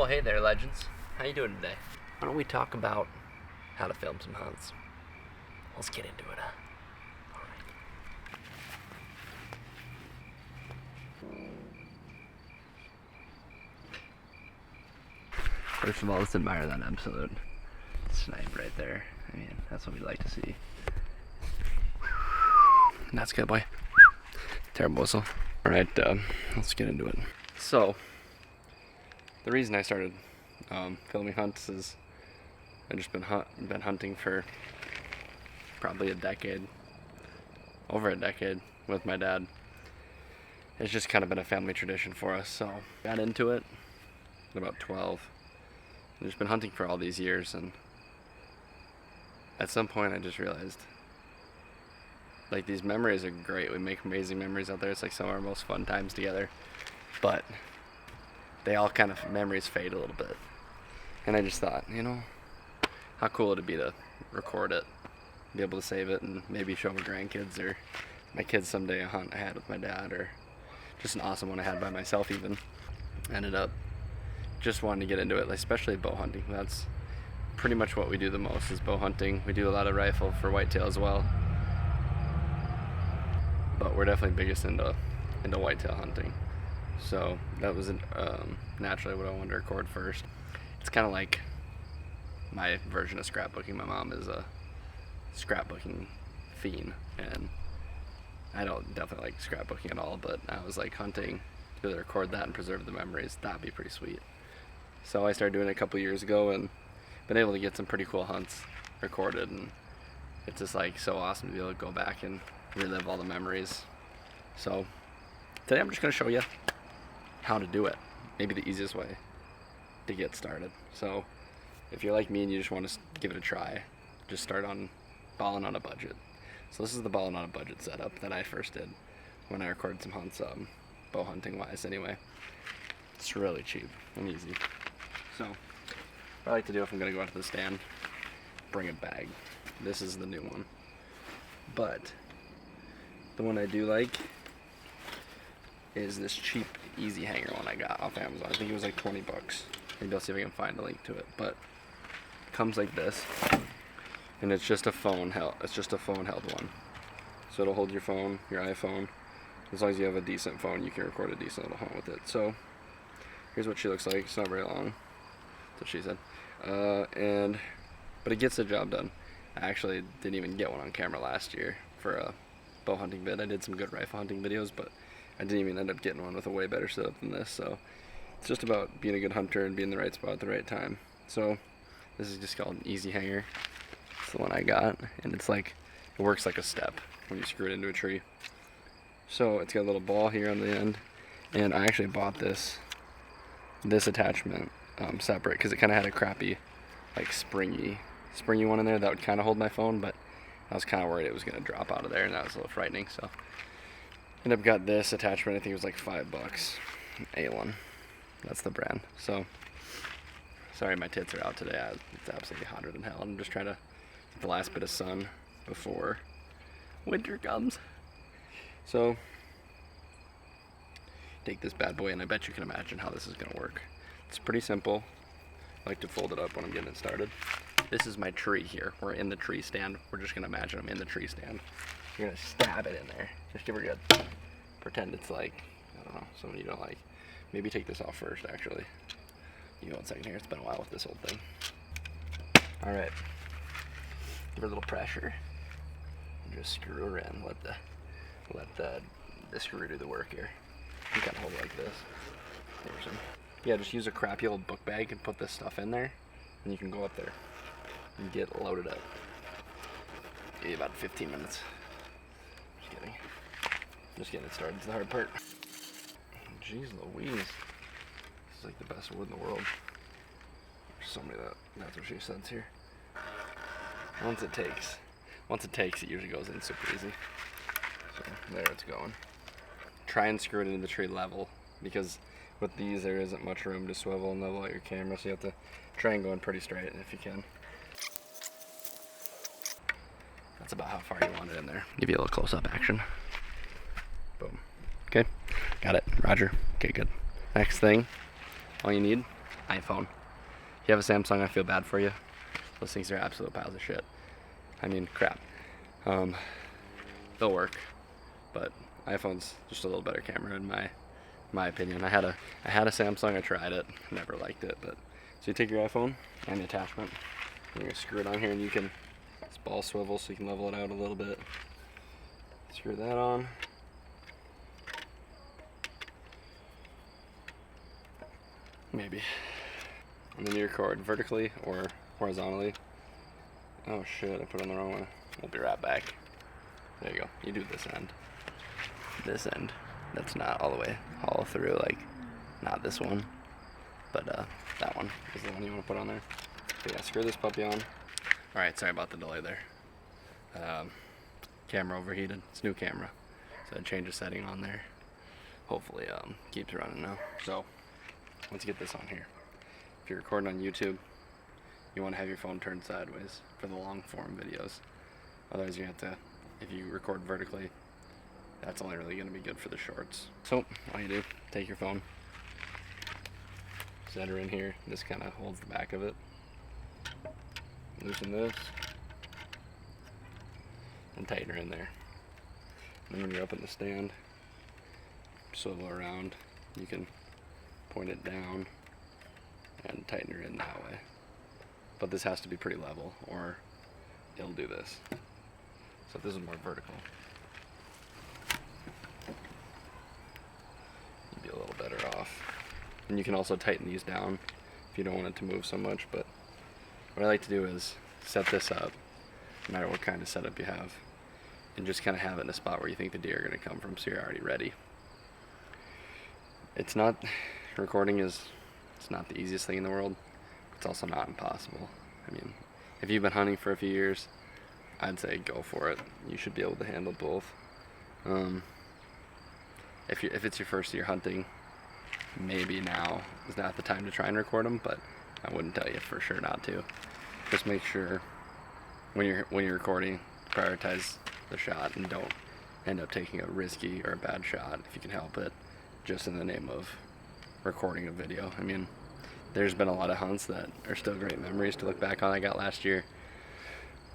Oh, hey there, legends. How you doing today? Why don't we talk about how to film some hunts? Let's get into it, huh? First of all, let's admire that absolute snipe right there. I mean, that's what we like to see. That's good, boy. Terrible whistle. Alright, let's get into it. So, the reason I started filming hunts is I've just been hunting for probably a decade, over a decade with my dad. It's just kind of been a family tradition for us, so got into it at about 12. I've just been hunting for all these years, and at some point I just realized, like, these memories are great. We make amazing memories out there. It's like some of our most fun times together, but they all kind of, memories fade a little bit. And I just thought, you know, how cool would it be to record it, be able to save it, and maybe show my grandkids or my kids someday a hunt I had with my dad, or just an awesome one I had by myself even. Ended up just wanting to get into it, especially bow hunting. That's pretty much what we do the most, is bow hunting. We do a lot of rifle for whitetail as well, but we're definitely biggest into whitetail hunting. So that was naturally what I wanted to record first. It's kind of like my version of scrapbooking. My mom is a scrapbooking fiend, and I don't definitely like scrapbooking at all, but I was like, hunting, to be able to record that and preserve the memories, that'd be pretty sweet. So I started doing it a couple years ago and been able to get some pretty cool hunts recorded, and it's just like so awesome to be able to go back and relive all the memories. So today I'm just going to show you how to do it, maybe the easiest way to get started. So if you're like me and you just want to give it a try, just start on ballin on a budget. So this is the ballin on a budget setup that I first did when I recorded some hunts, bow hunting wise anyway. It's really cheap and easy. So what I like to do if I'm going to go out to the stand, bring a bag. This is the new one, but the one I do like is this cheap easy hanger one I got off Amazon. I think it was like 20 bucks. Maybe I'll see if I can find a link to it, but it comes like this, and it's just a phone held one. So it'll hold your phone, your iPhone. As long as you have a decent phone, you can record a decent little hunt with it. So here's what she looks like. It's not very long, that's what she said. But it gets the job done. I actually didn't even get one on camera last year for a bow hunting vid. I did some good rifle hunting videos, but I didn't even end up getting one with a way better setup than this. So it's just about being a good hunter and being in the right spot at the right time. So this is just called an easy hanger. It's the one I got, and it's like, it works like a step when you screw it into a tree. So it's got a little ball here on the end, and I actually bought this attachment separate because it kind of had a crappy, like springy one in there that would kind of hold my phone, but I was kind of worried it was going to drop out of there, and that was a little frightening. So ended up got this attachment. I think it was like $5. A1, that's the brand. So sorry my tits are out today. It's absolutely hotter than hell. I'm just trying to get the last bit of sun before winter comes. So take this bad boy, and I bet you can imagine how this is going to work. It's pretty simple. I like to fold it up when I'm getting it started. This is my tree here. We're in the tree stand. We're just going to imagine I'm in the tree stand. You're going to stab it in there. Just give her a good, pretend it's like, I don't know, something you don't like. Maybe take this off first, actually. Give me 1 second here. It's been a while with this old thing. Alright. Give her a little pressure. And just screw her in. Let the screw do the work here. You kind of hold it like this. Yeah, just use a crappy old book bag and put this stuff in there, and you can go up there and get loaded up. Give you about 15 minutes. Just kidding. Just getting it started. It's the hard part. Jeez Louise. This is like the best wood in the world. There's somebody that's what she says here. Once it takes, it usually goes in super easy. So there it's going. Try and screw it into the tree level, because with these there isn't much room to swivel and level out your camera, so you have to try and go in pretty straight if you can. That's about how far you want it in there. Give you a little close-up action. Boom. Okay, got it. Roger. Okay, good. Next thing, all you need iPhone. If you have a Samsung, I feel bad for you. Those things are absolute piles of shit. I mean, crap. They'll work, but iPhone's just a little better camera in my opinion. I had a Samsung. I tried it, never liked it. But so you take your iPhone and the attachment, and you're gonna screw it on here, and you can. It's ball swivel, so you can level it out a little bit. Screw that on. Maybe. And then you record vertically or horizontally. Oh shit, I put on the wrong one. We'll be right back. There you go. You do this end. This end. That's not all the way hollow through, like, not this one. But that one is the one you want to put on there. So yeah, screw this puppy on. Alright, sorry about the delay there. Camera overheated. It's new camera. So I changed the setting on there. Hopefully keeps running now. So let's get this on here. If you're recording on YouTube, you want to have your phone turned sideways for the long form videos. Otherwise you have to, if you record vertically, that's only really going to be good for the shorts. So all you do, take your phone, set her in here. This kind of holds the back of it. Loosen this and tighten her in there. And then when you're up in the stand, swivel around, you can point it down and tighten her in that way. But this has to be pretty level or it'll do this. So if this is more vertical, you'd be a little better off. And you can also tighten these down if you don't want it to move so much. But what I like to do is set this up, no matter what kind of setup you have, and just kind of have it in a spot where you think the deer are going to come from, so you're already ready. It's not, recording is, it's not the easiest thing in the world. It's also not impossible. I mean, if you've been hunting for a few years, I'd say go for it. You should be able to handle both. If it's your first year hunting, maybe now is not the time to try and record them, but I wouldn't tell you for sure not to. Just make sure when you're recording, prioritize the shot and don't end up taking a risky or a bad shot if you can help it, just in the name of recording a video. I mean, there's been a lot of hunts that are still great memories to look back on. I got last year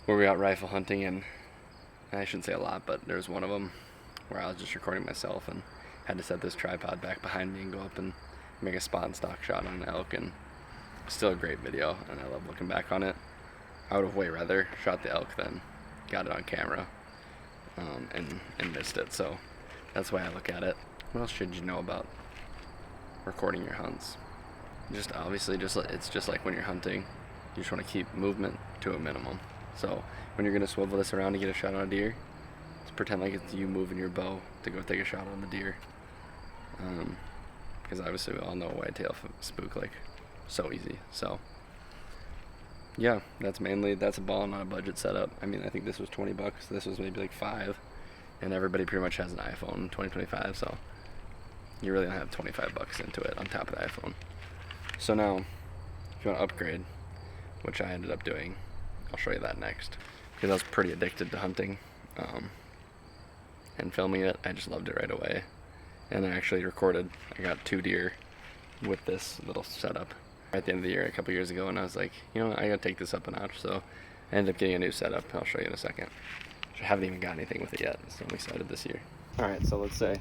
where we got rifle hunting, and I shouldn't say a lot, but there was one of them where I was just recording myself and had to set this tripod back behind me and go up and make a spot and stock shot on an elk, and still a great video, and I love looking back on it. I would have way rather shot the elk than got it on camera and missed it, so that's why I look at it. What else should you know about recording your hunts? Just obviously, it's just like when you're hunting, you just want to keep movement to a minimum. So when you're going to swivel this around to get a shot on a deer, just pretend like it's you moving your bow to go take a shot on the deer. Because obviously we all know whitetail spook like so easy. So yeah, that's a ball, not a budget setup. I mean, I think this was $20. This was maybe like $5, and everybody pretty much has an iPhone in 2025. So you really don't have $25 into it on top of the iPhone. So now, if you want to upgrade, which I ended up doing, I'll show you that next. Because I was pretty addicted to hunting and filming it. I just loved it right away. And I actually recorded, I got 2 deer with this little setup at the end of the year a couple years ago, and I was like, you know, I gotta take this up a notch. So I ended up getting a new setup. I'll show you in a second. I haven't even got anything with it yet, so I'm excited this year. Alright, so let's say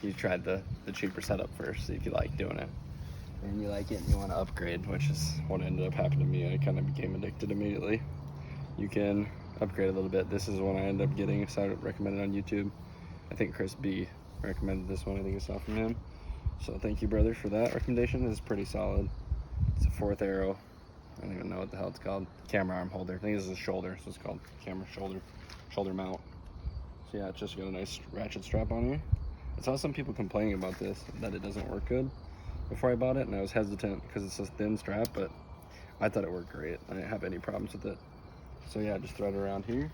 you tried the cheaper setup first, see if you like doing it. And you like it and you want to upgrade, which is what ended up happening to me. I kind of became addicted immediately. You can upgrade a little bit. This is one I ended up getting, so I recommended on YouTube. I think Chris B recommended this one. I think I saw from him. So thank you, brother, for that recommendation. It's pretty solid. It's a 4th arrow. I don't even know what the hell it's called. Camera arm holder. I think this is a shoulder, so it's called camera shoulder mount. So yeah, it's just got a nice ratchet strap on here. I saw some people complaining about this, that it doesn't work good before I bought it, and I was hesitant because it's a thin strap, but I thought it worked great. I didn't have any problems with it. So yeah, just thread it around here.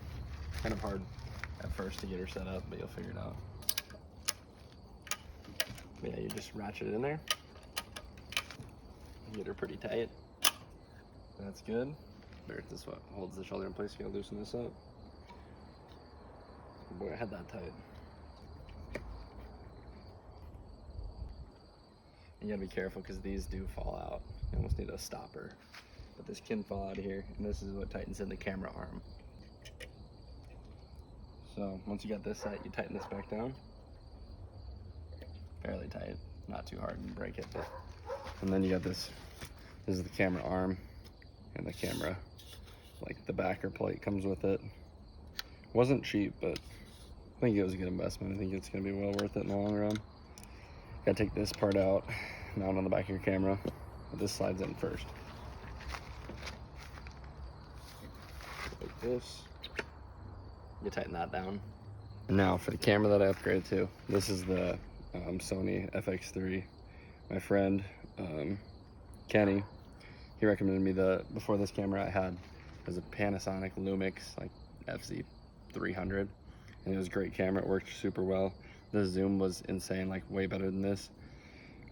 Kind of hard at first to get her set up, but you'll figure it out. But yeah, you just ratchet it in there. Get her pretty tight. That's good. There, this is what holds the shoulder in place. You gotta loosen this up. Boy, I had that tight. You gotta be careful because these do fall out. You almost need a stopper. But this can fall out of here, and this is what tightens in the camera arm. So once you got this set, you tighten this back down. Fairly tight, not too hard to break it. But... And then you got this. This is the camera arm, and the camera, like the backer plate comes with it. Wasn't cheap, but I think it was a good investment. I think it's gonna be well worth it in the long run. Gotta take this part out, mount on the back of your camera. But this slides in first. Like this. You tighten that down. And now for the camera that I upgraded to, this is the Sony FX3. My friend Kenny, he recommended me before this camera I had was a Panasonic Lumix like FZ300, and it was a great camera. It worked super well. The zoom was insane, like way better than this,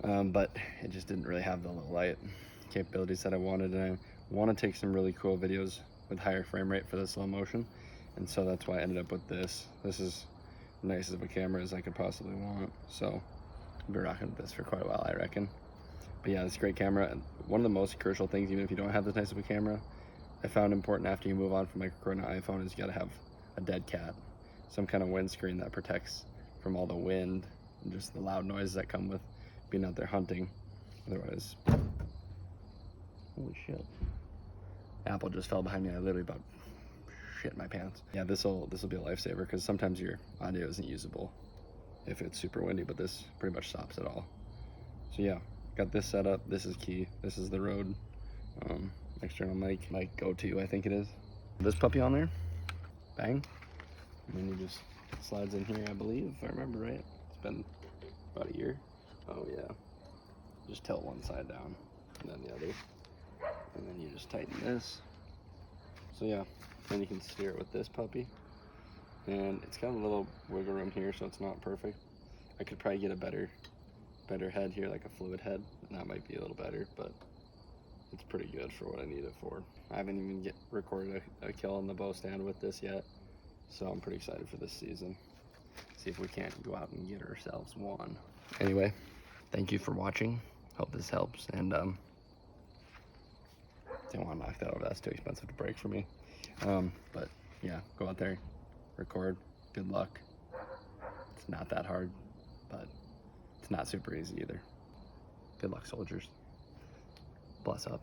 but it just didn't really have the low light capabilities that I wanted, and I want to take some really cool videos with higher frame rate for the slow motion, and so that's why I ended up with this. This is nice of a camera as I could possibly want, so I'll be rocking with this for quite a while, I reckon. But yeah, it's a great camera, and one of the most crucial things, even if you don't have this nice of a camera, I found important after you move on from like recording an iPhone, is you gotta have a dead cat, some kind of windscreen that protects from all the wind and just the loud noises that come with being out there hunting. Otherwise, holy shit! Apple just fell behind me. I literally about shit my pants. Yeah, this will be a lifesaver, because sometimes your audio isn't usable if it's super windy, but this pretty much stops it all. So yeah, got this set up. This is key. This is the Rode external mic go-to, I think it is. This puppy on there, bang, and then he just slides in here, I believe, if I remember right. It's been about a year. Oh yeah, just tilt one side down and then the other, and then you just tighten this. So yeah, then you can steer it with this puppy, and it's got a little wiggle room here, so it's not perfect. I could probably get a better head here, like a fluid head, and that might be a little better, but it's pretty good for what I need it for. I haven't even recorded a kill on the bow stand with this yet, so I'm pretty excited for this season. See if we can't go out and get ourselves one. Anyway, thank you for watching. Hope this helps, and didn't want to knock that over. That's too expensive to break for me. But yeah, go out there, record. Good luck. It's not that hard, but it's not super easy either. Good luck, soldiers. Bless up.